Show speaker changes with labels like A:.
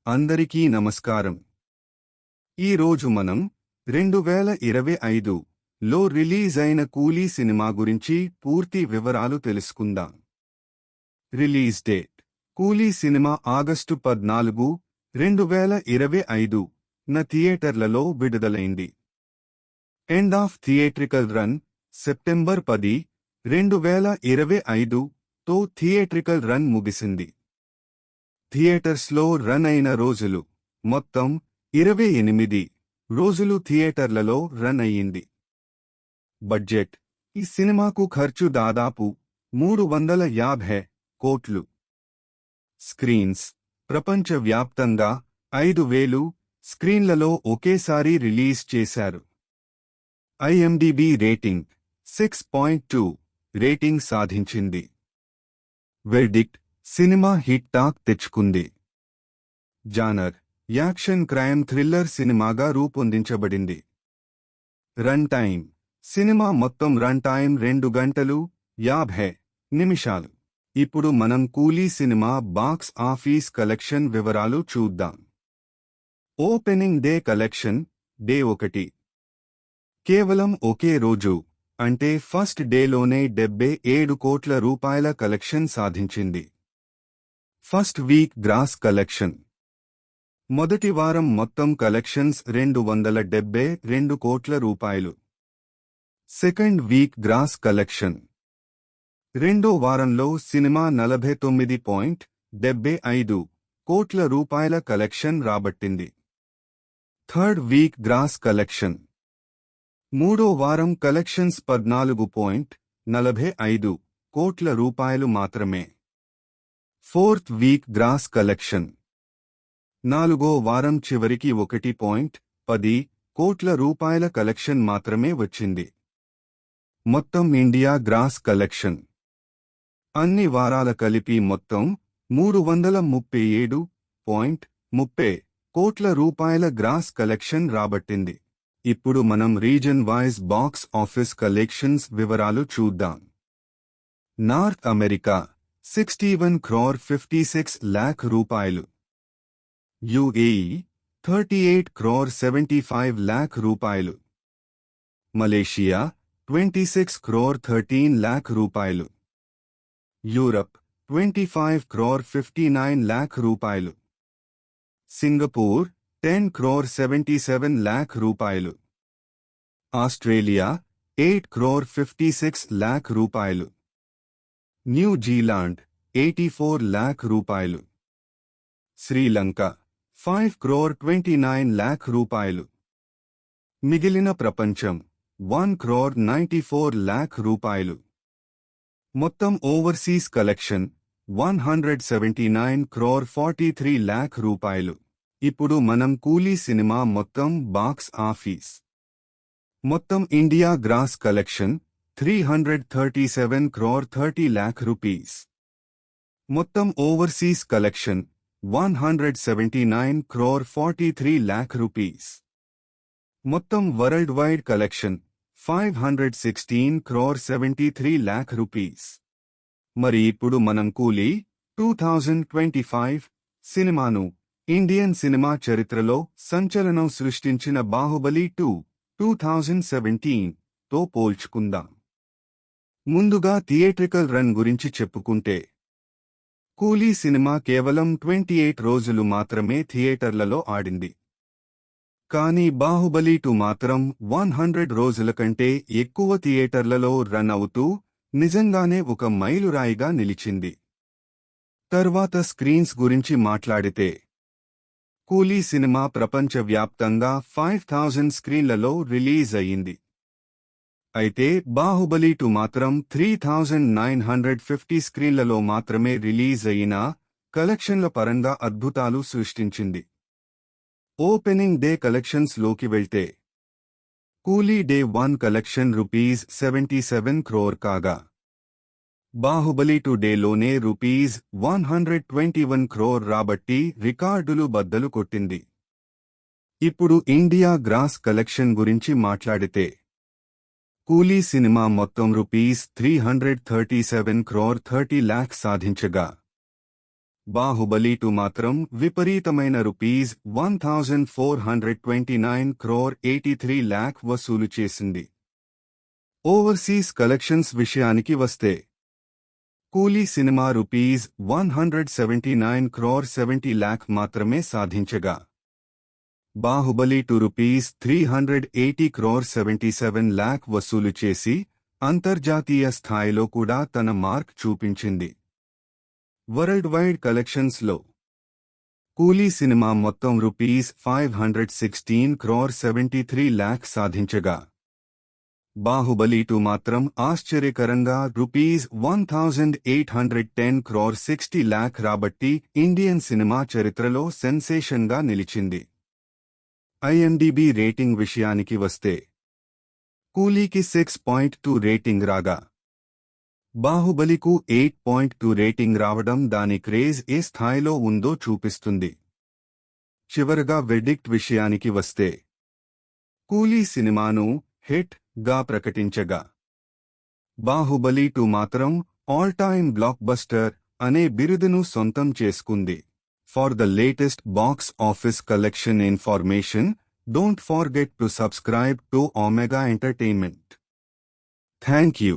A: అందరికీ నమస్కారం. ఈరోజు మనం 2025లో రిలీజ్ అయిన కూలీ సినిమా గురించి పూర్తి వివరాలు తెలుసుకుందాం. రిలీజ్ డేట్: కూలీ సినిమా ఆగస్టు 14, 2025న థియేటర్లలో విడుదలైంది. End of theatrical run: September 10, 2025తో థియేట్రికల్ రన్ ముగిసింది. థియేటర్స్లో రన్ అయిన రోజులు: మొత్తం 28 రోజులు థియేటర్లలో రన్ అయ్యింది. బడ్జెట్: ఈ సినిమాకు ఖర్చు దాదాపు 350 కోట్లు. స్క్రీన్స్: ప్రపంచవ్యాప్తంగా 5,000 స్క్రీన్లలో ఒకేసారి రిలీజ్ చేశారు. ఐఎండిబి రేటింగ్ 6.2 రేటింగ్ సాధించింది. వెర్డిక్ట్: సినిమా హిట్ టాక్ తెచ్చుకుంది. జానర్: యాక్షన్ క్రైమ్ థ్రిల్లర్ సినిమాగా రూపొందించబడింది. రన్ టైం: సినిమా మొత్తం రన్ టైం 2 గంటలు 50 నిమిషాలు. ఇప్పుడు మనం Coolie cinema box office collection వివరాలు చూద్దాం. Opening day collection: day 1. కేవలం ఒకే రోజు అంటే ఫస్ట్ డేలోనే 77 కోట్ల రూపాయల కలెక్షన్ సాధించింది. ఫస్ట్ వీక్ గ్రాస్ కలెక్షన్: మొదటి వారం మొత్తం కలెక్షన్స్ 272 కోట్ల రూపాయలు. సెకండ్ వీక్ గ్రాస్ కలెక్షన్: రెండో వారంలో సినిమా 49.75 కోట్ల రూపాయల కలెక్షన్ రాబట్టింది. థర్డ్ వీక్ గ్రాస్ కలెక్షన్: మూడో వారం కలెక్షన్స్ 14.45 కోట్ల రూపాయలు మాత్రమే. ఫోర్త్ వీక్ గ్రాస్ కలెక్షన్: నాలుగో వారం చివరికి 1.10 కోట్ల రూపాయల కలెక్షన్ మాత్రమే వచ్చింది. మొత్తం ఇండియా గ్రాస్ కలెక్షన్: అన్ని వారాల కలిపి మొత్తం 337.30 కోట్ల రూపాయల గ్రాస్ కలెక్షన్ రాబట్టింది. ఇప్పుడు మనం reason wise box office collections వివరాలు చూద్దాం. నార్త్ అమెరికా 61 crore 56 lakh రూపాయలు. యుఏఈ 38 crore 75 lakh రూపాయలు. మలేషియా 26 crore 13 lakh రూపాయలు. యూరప్ 25 crore 59 lakh రూపాయలు. సింగపూర్ 10 crore 77 lakh రూపాయలు. ఆస్ట్రేలియా 8 crore 56 lakh రూపాయలు. న్యూజిలాండ్ 84 lakh రూపాయలు. శ్రీలంక 5 crore 29 lakh రూపాయలు. మిగిలిన ప్రపంచం 1 crore 94 lakh రూపాయలు. మొత్తం ఓవర్సీస్ కలెక్షన్ 179 crore 43 lakh రూపాయలు. ఇప్పుడు మనం కూలీ సినిమా మొత్తం బాక్స్ ఆఫీస్. మొత్తం India gross collection 337 crore 30 lakh rupees. మొత్తం overseas collection 179 crore 43 lakh rupees. మొత్తం world wide collection 516 crore 73 lakh rupees. మరి ఇప్పుడు మనం కూలీ 2025 సినిమాను ఇండియన్ సినిమా చరిత్రలో సంచలనం సృష్టించిన బాహుబలి 2 2017తో పోల్చుకుందాం. ముందుగా థియేట్రికల్ రన్ గురించి చెప్పుకుంటే, కూలీ సినిమా కేవలం 28 రోజులు మాత్రమే థియేటర్లలో ఆడింది. కానీ బాహుబలి 2 మాత్రం 100 రోజుల కంటే ఎక్కువ థియేటర్లలో రన్ అవుతూ నిజంగానే ఒక మైలురాయిగా నిలిచింది. తర్వాత స్క్రీన్స్ గురించి మాట్లాడితే, కూలీ సినిమా ప్రపంచవ్యాప్తంగా 5,000 స్క్రీన్లలో రిలీజ్ అయ్యింది. అయితే బాహుబలి 2 మాత్రం 3,950 స్క్రీన్లలో మాత్రమే రిలీజ్ అయినా కలెక్షన్ల పరంగా అద్భుతాలు సృష్టించింది. ఓపెనింగ్ డే కలెక్షన్స్ లోకి వెళ్తే, కూలీ డే 1 కలెక్షన్ ₹77 crore కాగా, బాహుబలి 2 డేలోనే ₹121 crore రాబట్టి రికార్డులు బద్దలు కొట్టింది. ఇప్పుడు ఇండియా గ్రాస్ కలెక్షన్ గురించి మాట్లాడితే, కూలీ సినిమా మొత్తం ₹337 crore 30 lakh సాధించగా, బాహుబలి 2 మాత్రం విపరీతమైన ₹1,429 crore 83 lakh వసూలు చేసింది. ఓవర్సీస్ కలెక్షన్స్ విషయానికి వస్తే కూలీ సినిమా ₹179 crore 70 lakh మాత్రమే సాధించగా బాహుబలి 2 ₹380 crore 77 lakh వసూలు చేసి అంతర్జాతీయ స్థాయిలో కూడా తన మార్క్ చూపించింది. వరల్డ్ వైడ్ కలెక్షన్స్ లో కూలీ సినిమా మొత్తం ₹516 crore 73 lakh సాధించగా బాహుబలి 2 మాత్రం ఆశ్చర్యకరంగా ₹1,810 crore 60 lakh రాబట్టి ఇండియన్ సినిమా చరిత్రలో సెన్సేషన్గా నిలిచింది. ఐఎండిబి రేటింగ్ విషయానికి వస్తే కూలీకి 6.2 రేటింగ్ రాగా బాహుబలికు 8.2 రేటింగ్ రావడం దాని క్రేజ్ ఏ స్థాయిలో ఉందో చూపిస్తుంది. చివరగా వెర్డిక్ట్ విషయానికి వస్తే కూలీ సినిమాను హిట్ గా ప్రకటించగా బాహుబలి 2 మాత్రం ఆల్ టైమ్ బ్లాక్ బస్టర్ అనే బిరుదును సొంతం చేసుకుంది. For the latest box office collection information, don't forget to subscribe to omega entertainment. Thank you.